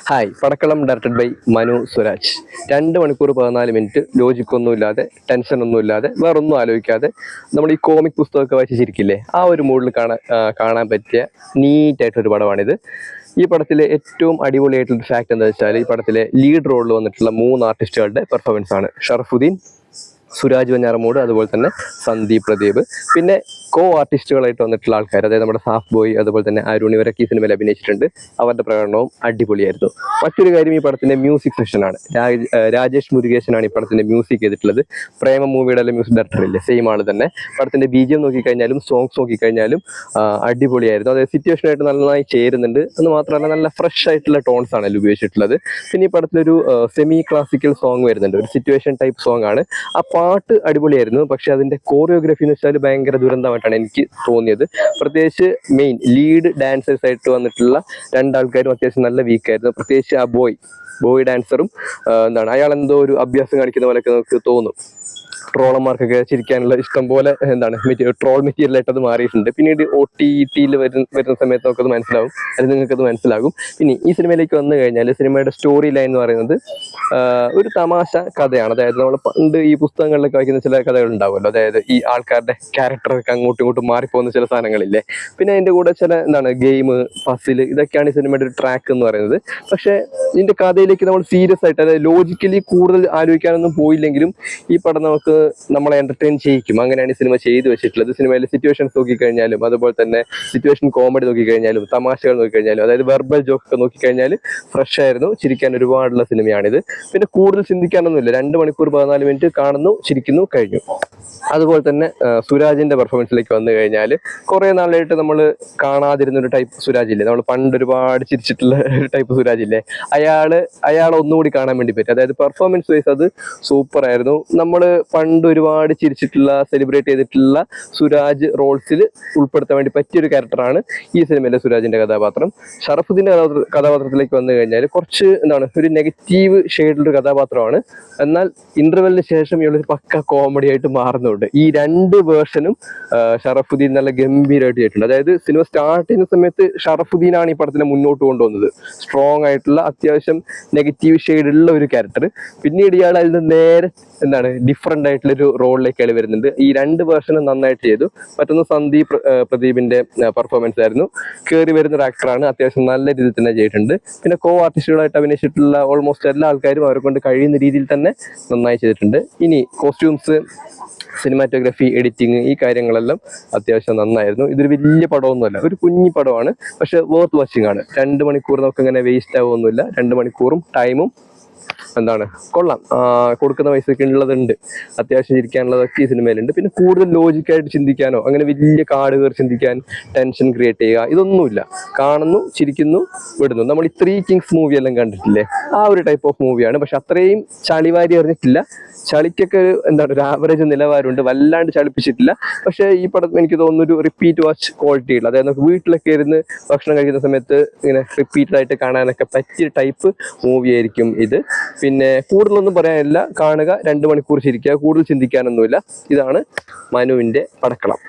Hi Padakkalam directed by Manu Suraj. 2 മണിക്കൂർ 14 minute ലോജിക്കൊന്നുമില്ലാതെ ടെൻഷനൊന്നുമില്ലാതെ വേറൊന്നും ആലോചിക്കാതെ നമ്മൾ ഈ കോമിക് പുസ്തകമൊക്കെ വായിച്ചിരിക്കില്ലേ, ആ ഒരു മൂഡിൽ കാണാൻ പറ്റിയ നീറ്റായിട്ടൊരു പടമാണിത്. ഈ പടത്തിലെ ഏറ്റവും അടിപൊളിയായിട്ടുള്ള ഫാക്ട് എന്താ വെച്ചാൽ, ഈ പടത്തിലെ ലീഡ് റോളിൽ വന്നിട്ടുള്ള 3 ആർട്ടിസ്റ്റുകളുടെ പെർഫോമൻസ് ആണ്. ഷറഫുദ്ദീൻ, സുരാജ് വെഞ്ഞാറമൂട്, അതുപോലെ തന്നെ സന്ദീപ് പ്രദീപ്. പിന്നെ കോ ആർട്ടിസ്റ്റുകളായിട്ട് വന്നിട്ടുള്ള ആൾക്കാർ, അതായത് നമ്മുടെ സാഫ് ബോയ്, അതുപോലെ തന്നെ അരുൺ, ഇവരൊക്കെ ഈ സിനിമയിൽ അഭിനയിച്ചിട്ടുണ്ട്. അവരുടെ പ്രകടനവും അടിപൊളിയായിരുന്നു. മറ്റൊരു കാര്യം, ഈ പടത്തിന്റെ മ്യൂസിക് സെക്ഷനാണ്. രാജേഷ് മുരുകേശനാണ് ഈ പടത്തിന്റെ മ്യൂസിക് ചെയ്തിട്ടുള്ളത്. പ്രേമ മൂവിയുടെ മ്യൂസിക് ഡയറക്ടർ ഇല്ലേ, സെയിം ആൾ തന്നെ. പടത്തിന്റെ BGM നോക്കിക്കഴിഞ്ഞാലും സോങ്സ് നോക്കിക്കഴിഞ്ഞാലും അടിപൊളിയായിരുന്നു. അതായത് സിറ്റുവേഷനായിട്ട് നന്നായി ചേരുന്നുണ്ട്. എന്ന് മാത്രമല്ല, നല്ല ഫ്രഷ് ആയിട്ടുള്ള ടോൺസ് ആണ് അതിൽ ഉപയോഗിച്ചിട്ടുള്ളത്. പിന്നെ ഈ പടത്തിലൊരു സെമി ക്ലാസിക്കൽ സോങ് വരുന്നുണ്ട്, ഒരു സിറ്റുവേഷൻ ടൈപ്പ് സോങ് ആണ്. ആ പാട്ട് അടിപൊളിയായിരുന്നു. പക്ഷെ അതിന്റെ കോറിയോഗ്രഫി എന്ന് വെച്ചാൽ ഭയങ്കര ദുരന്തമായിട്ടാണ് എനിക്ക് തോന്നിയത്. പ്രത്യേകിച്ച് മെയിൻ ലീഡ് ഡാൻസേഴ്സ് ആയിട്ട് വന്നിട്ടുള്ള 2 ആൾക്കാരും അത്യാവശ്യം നല്ല വീക്കായിരുന്നു. പ്രത്യേകിച്ച് ആ ബോയ് ഡാൻസറും അയാൾ എന്തോ ഒരു അഭ്യാസം കാണിക്കുന്ന പോലെയൊക്കെ നമുക്ക് തോന്നും. ട്രോളന്മാർക്കൊക്കെ ചിരിക്കാനുള്ള ഇഷ്ടം പോലെ ട്രോൾ മെറ്റീരിയൽ ആയിട്ട് അത് മാറിയിട്ടുണ്ട്. പിന്നീട് OTT വരുന്ന സമയത്ത് നമുക്കത് മനസ്സിലാവും, അല്ലെങ്കിൽ നിങ്ങൾക്കത് മനസ്സിലാകും. ഇനി ഈ സിനിമയിലേക്ക് വന്നു കഴിഞ്ഞാൽ, സിനിമയുടെ സ്റ്റോറി ലൈൻ എന്ന് പറയുന്നത് ഒരു തമാശ കഥയാണ്. അതായത് നമ്മൾ പണ്ട് ഈ പുസ്തകങ്ങളിലൊക്കെ വായിക്കുന്ന ചില കഥകൾ ഉണ്ടാവുമല്ലോ, അതായത് ഈ ആൾക്കാരുടെ ക്യാരക്ടറൊക്കെ അങ്ങോട്ടും ഇങ്ങോട്ടും മാറിപ്പോകുന്ന ചില സാധനങ്ങളില്ലേ. പിന്നെ അതിൻ്റെ കൂടെ ചില ഗെയിം, പസിൽ, ഇതൊക്കെയാണ് ഈ സിനിമയുടെ ഒരു ട്രാക്ക് എന്ന് പറയുന്നത്. പക്ഷേ ഇതിൻ്റെ കഥയിലേക്ക് നമ്മൾ സീരിയസ് ആയിട്ട്, അതായത് ലോജിക്കലി കൂടുതൽ ആലോചിക്കാനൊന്നും പോയില്ലെങ്കിലും ഈ പടം നമ്മളെ എന്റർടൈൻ ചെയ്യിക്കും. അങ്ങനെയാണ് ഈ സിനിമ ചെയ്തു വെച്ചിട്ടുള്ളത്. സിനിമയിലെ സിറ്റുവേഷൻസ് നോക്കിക്കഴിഞ്ഞാലും, അതുപോലെ തന്നെ സിറ്റുവേഷൻ കോമഡി നോക്കിക്കഴിഞ്ഞാലും, തമാശകൾ നോക്കിക്കഴിഞ്ഞാലും, അതായത് വെർബൽ ജോക്ക് ഒക്കെ നോക്കിക്കഴിഞ്ഞാൽ ഫ്രഷ് ആയിരുന്നു. ചിരിക്കാൻ ഒരുപാടുള്ള സിനിമയാണിത്. പിന്നെ കൂടുതൽ ചിന്തിക്കാനൊന്നുമില്ല. 2 മണിക്കൂർ 14 മിനിറ്റ് കാണുന്നു, ചിരിക്കുന്നു, കഴിഞ്ഞു. അതുപോലെ തന്നെ സുരാജിന്റെ പെർഫോമൻസിലേക്ക് വന്നു കഴിഞ്ഞാൽ, കുറെ നാളായിട്ട് നമ്മൾ കാണാതിരുന്ന ഒരു ടൈപ്പ് സുരാജ് ഇല്ലേ, നമ്മൾ പണ്ട് ഒരുപാട് ചിരിച്ചിട്ടുള്ള ഒരു ടൈപ്പ് സുരാജ് ഇല്ലേ, അയാളെ ഒന്നുകൂടി കാണാൻ വേണ്ടി പറ്റും. അതായത് പെർഫോമൻസ് വൈസ് അത് സൂപ്പർ ആയിരുന്നു. നമ്മൾ പണ്ട് ഒരുപാട് ചിരിച്ചിട്ടുള്ള, സെലിബ്രേറ്റ് ചെയ്തിട്ടുള്ള സുരാജ് റോൾസിൽ ഉൾപ്പെടുത്താൻ വേണ്ടി പറ്റിയൊരു ക്യാരക്ടറാണ് ഈ സിനിമയിലെ സുരാജിന്റെ കഥാപാത്രം. ഷറഫുദ്ദീന്റെ കഥാപാത്രത്തിലേക്ക് വന്നു കഴിഞ്ഞാൽ കുറച്ച് ഒരു നെഗറ്റീവ് ഷെയ്ഡിലൊരു കഥാപാത്രമാണ്. എന്നാൽ ഇന്റർവെല്ലിന് ശേഷം ഇയാളൊരു പക്ക കോമഡി ആയിട്ട് മാറുന്നുണ്ട്. ഈ 2 വേർഷനും ഷറഫുദ്ദീൻ നല്ല ഗംഭീരമായിട്ട് ചെയ്തിട്ടുണ്ട്. അതായത് സിനിമ സ്റ്റാർട്ട് ചെയ്യുന്ന സമയത്ത് ഷറഫുദ്ദീനാണ് ഈ പടത്തിനെ മുന്നോട്ട് കൊണ്ടുവന്നത്. സ്ട്രോങ് ആയിട്ടുള്ള, അത്യാവശ്യം നെഗറ്റീവ് ഷെയ്ഡുള്ള ഒരു ക്യാരക്ടർ. പിന്നീട് ഇയാൾ അതിൽ നിന്ന് നേരെ ഡിഫറെന്റ് ആയിട്ടുള്ള ഒരു റോളിലേക്ക് അയാൾ വരുന്നുണ്ട്. ഈ 2 വേർഷനും നന്നായിട്ട് ചെയ്തു. മറ്റൊന്ന് സന്ദീപ് പ്രദീപിന്റെ പെർഫോമൻസ് ആയിരുന്നു. കയറി വരുന്ന ഒരു ആക്ടറാണ്, അത്യാവശ്യം നല്ല രീതിയിൽ തന്നെ ചെയ്തിട്ടുണ്ട്. പിന്നെ കോ ആർട്ടിസ്റ്റുകളായിട്ട് അഭിനയിച്ചിട്ടുള്ള ഓൾമോസ്റ്റ് എല്ലാ ആൾക്കാരും അവരെ കൊണ്ട് കഴിയുന്ന രീതിയിൽ തന്നെ നന്നായി ചെയ്തിട്ടുണ്ട്. ഇനി കോസ്റ്റ്യൂംസ്, സിനിമാറ്റോഗ്രാഫി, എഡിറ്റിങ്, ഈ കാര്യങ്ങളെല്ലാം അത്യാവശ്യം നന്നായിരുന്നു. ഇതൊരു വലിയ പടമൊന്നുമല്ല, ഒരു കുഞ്ഞി പടമാണ്. പക്ഷെ വർത്ത് വാച്ചിങ് ആണ്. 2 മണിക്കൂർ നമുക്ക് ഇങ്ങനെ വേസ്റ്റ് ആവുമൊന്നുമില്ല. 2 മണിക്കൂറും ടൈമും കൊള്ളാം. കൊടുക്കുന്ന പൈസക്ക് ഉള്ളതുണ്ട്, അത്യാവശ്യം ചിരിക്കാനുള്ളതൊക്കെ ഈ സിനിമയിലുണ്ട്. പിന്നെ കൂടുതൽ ലോജിക്കായിട്ട് ചിന്തിക്കാനോ, അങ്ങനെ വലിയ കാട് കയറി ചിന്തിക്കാൻ, ടെൻഷൻ ക്രിയേറ്റ് ചെയ്യുക, ഇതൊന്നുമില്ല. കാണുന്നു, ചിരിക്കുന്നു, വിടുന്നു. നമ്മൾ ഈ 3 കിങ്സ് മൂവി എല്ലാം കണ്ടിട്ടില്ലേ, ആ ഒരു ടൈപ്പ് ഓഫ് മൂവിയാണ്. പക്ഷെ അത്രയും ചളിവാരി അറിഞ്ഞിട്ടില്ല. ചളിക്കൊക്കെ ഒരു ആവറേജ് നിലവാരമുണ്ട്, വല്ലാണ്ട് ചളിപ്പിച്ചിട്ടില്ല. പക്ഷെ ഈ പടം എനിക്ക് തോന്നുന്നു ഒരു റിപ്പീറ്റ് വാച്ച് ക്വാളിറ്റി ഉള്ള, അതായത് നമുക്ക് വീട്ടിലൊക്കെ ഇരുന്ന് ഭക്ഷണം കഴിക്കുന്ന സമയത്ത് ഇങ്ങനെ റിപ്പീറ്റഡായിട്ട് കാണാനൊക്കെ പറ്റിയ ടൈപ്പ് മൂവി ആയിരിക്കും ഇത്. പിന്നെ കൂടുതലൊന്നും പറയാനില്ല, കാണുക, 2 മണിക്കൂർ ചിരിക്കുക, കൂടുതൽ ചിന്തിക്കാനൊന്നുമില്ല. ഇതാണ് മനുവിന്റെ പടക്കളം.